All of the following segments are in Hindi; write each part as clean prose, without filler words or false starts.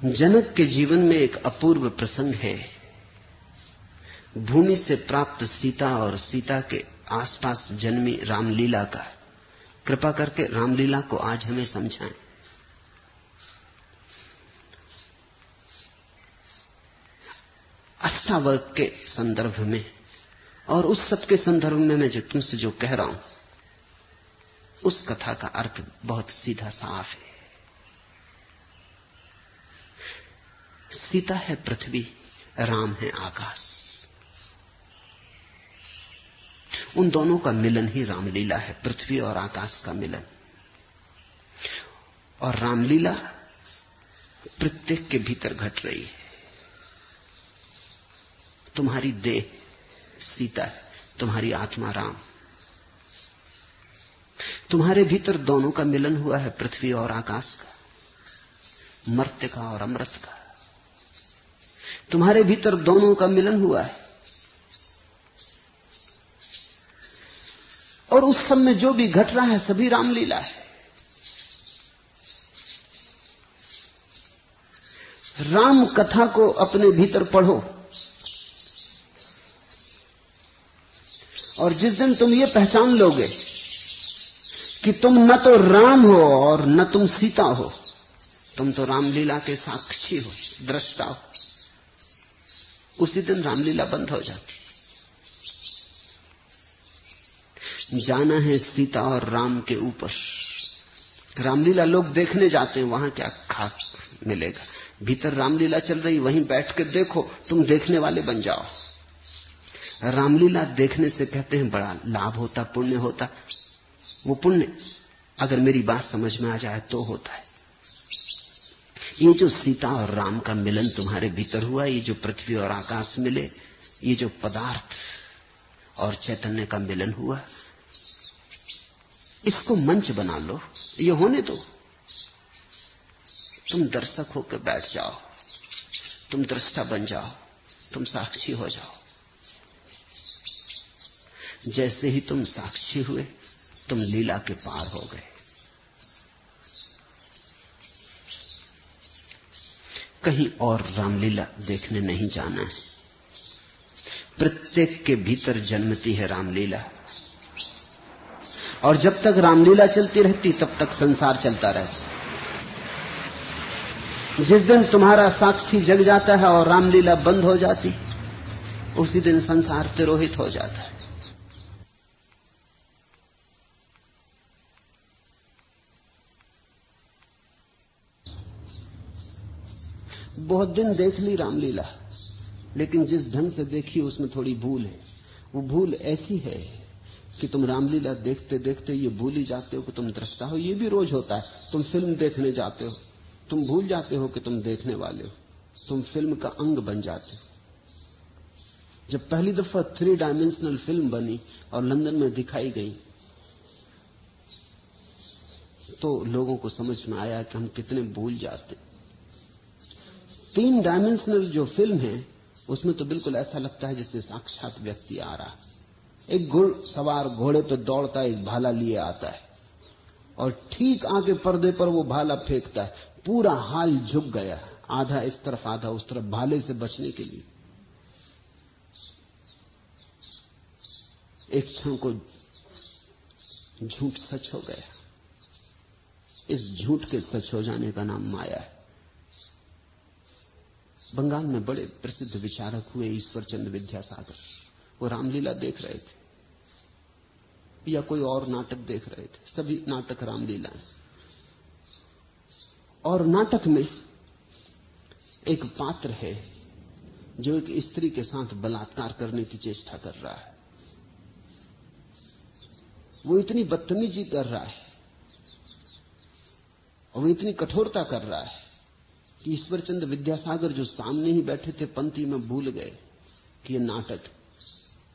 जनक के जीवन में एक अपूर्व प्रसंग है। भूमि से प्राप्त सीता और सीता के आसपास जन्मी रामलीला का। कृपा करके रामलीला को आज हमें समझाएं। अष्टावर्ग के संदर्भ में और उस सब के संदर्भ में मैं जो तुमसे जो कह रहा हूं, उस कथा का अर्थ बहुत सीधा साफ है। सीता है पृथ्वी, राम है आकाश। उन दोनों का मिलन ही रामलीला है, पृथ्वी और आकाश का मिलन। और रामलीला प्रत्येक के भीतर घट रही है। तुम्हारी देह सीता है, तुम्हारी आत्मा राम। तुम्हारे भीतर दोनों का मिलन हुआ है, पृथ्वी और आकाश का, मर्त्य का और अमृत का। तुम्हारे भीतर दोनों का मिलन हुआ है। और उस सब में जो भी घट रहा है सभी रामलीला है। राम कथा को अपने भीतर पढ़ो, और जिस दिन तुम ये पहचान लोगे कि तुम न तो राम हो और न तुम सीता हो, तुम तो रामलीला के साक्षी हो, दृष्टा हो, उसी दिन रामलीला बंद हो जाती। जाना है सीता और राम के ऊपर। रामलीला लोग देखने जाते हैं, वहां क्या खाक मिलेगा। भीतर रामलीला चल रही, वहीं बैठ के देखो, तुम देखने वाले बन जाओ। रामलीला देखने से कहते हैं बड़ा लाभ होता, पुण्य होता। वो पुण्य अगर मेरी बात समझ में आ जाए तो होता है। ये जो सीता और राम का मिलन तुम्हारे भीतर हुआ, ये जो पृथ्वी और आकाश मिले, ये जो पदार्थ और चैतन्य का मिलन हुआ, इसको मंच बना लो, ये होने दो। तुम दर्शक होकर बैठ जाओ, तुम दृष्टा बन जाओ, तुम साक्षी हो जाओ। जैसे ही तुम साक्षी हुए, तुम लीला के पार हो गए। कहीं और रामलीला देखने नहीं जाना है। प्रत्येक के भीतर जन्मती है रामलीला, और जब तक रामलीला चलती रहती तब तक संसार चलता रहता। जिस दिन तुम्हारा साक्षी जग जाता है और रामलीला बंद हो जाती, उसी दिन संसार तिरोहित हो जाता है। बहुत दिन देख ली रामलीला, लेकिन जिस ढंग से देखी उसमें थोड़ी भूल है। वो भूल ऐसी है कि तुम रामलीला देखते देखते ये भूल ही जाते हो कि तुम दृष्टा हो। ये भी रोज होता है। तुम फिल्म देखने जाते हो, तुम भूल जाते हो कि तुम देखने वाले हो। तुम फिल्म का अंग बन जाते हो। जब पहली दफा 3 डायमेंशनल फिल्म बनी और लंदन में दिखाई गई, तो लोगों को समझ में आया कि हम कितने भूल जाते। 3 डायमेंशनल जो फिल्म है, उसमें तो बिल्कुल ऐसा लगता है जैसे साक्षात व्यक्ति आ रहा है। एक घुड़सवार घोड़े पर दौड़ता है, एक भाला लिए आता है, और ठीक आगे पर्दे पर वो भाला फेंकता है। पूरा हाल झुक गया, आधा इस तरफ आधा उस तरफ, भाले से बचने के लिए। एक क्षण को झूठ सच हो गया। इस झूठ के सच हो जाने का नाम माया है। बंगाल में बड़े प्रसिद्ध विचारक हुए ईश्वरचंद्र विद्यासागर। वो रामलीला देख रहे थे या कोई और नाटक देख रहे थे। सभी नाटक रामलीला है। और नाटक में एक पात्र है जो एक स्त्री के साथ बलात्कार करने की चेष्टा कर रहा है। वो इतनी बदतमीजी कर रहा है और वो इतनी कठोरता कर रहा है कि ईश्वरचंद्र विद्यासागर जो सामने ही बैठे थे पंक्ति में, भूल गए कि ये नाटक।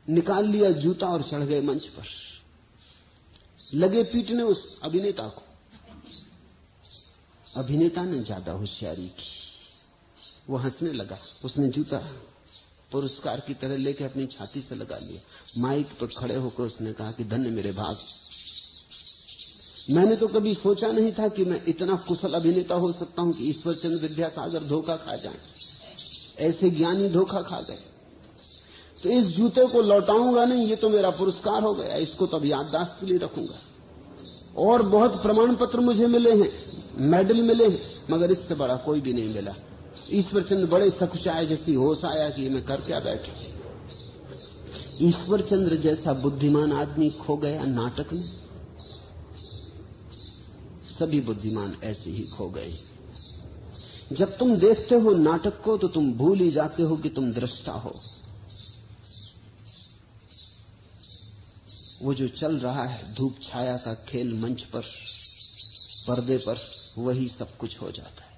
निकाल लिया जूता और चढ़ गए मंच पर, लगे पीटने उस अभिनेता को। अभिनेता ने ज्यादा होशियारी की, वो हंसने लगा। उसने जूता पुरस्कार की तरह लेके अपनी छाती से लगा लिया। माइक पर खड़े होकर उसने कहा कि धन्य मेरे भाग, मैंने तो कभी सोचा नहीं था कि मैं इतना कुशल अभिनेता हो सकता हूं कि ईश्वरचंद्र विद्यासागर धोखा खा जाएं। ऐसे ज्ञानी धोखा खा गए। तो इस जूते को लौटाऊंगा नहीं, ये तो मेरा पुरस्कार हो गया, इसको तो अब याददाश्त के लिए रखूंगा। और बहुत प्रमाण पत्र मुझे मिले हैं, मेडल मिले हैं, मगर इससे बड़ा कोई भी नहीं मिला। ईश्वरचंद्र बड़े सकुचाए जैसी होश आया कि मैं कर क्या बैठे। ईश्वरचंद्र जैसा बुद्धिमान आदमी खो गया नाटक में। सभी बुद्धिमान ऐसे ही खो गए। जब तुम देखते हो नाटक को तो तुम भूल ही जाते हो कि तुम दृष्टा हो। वो जो चल रहा है धूप छाया का खेल मंच पर, पर्दे पर, वही सब कुछ हो जाता है।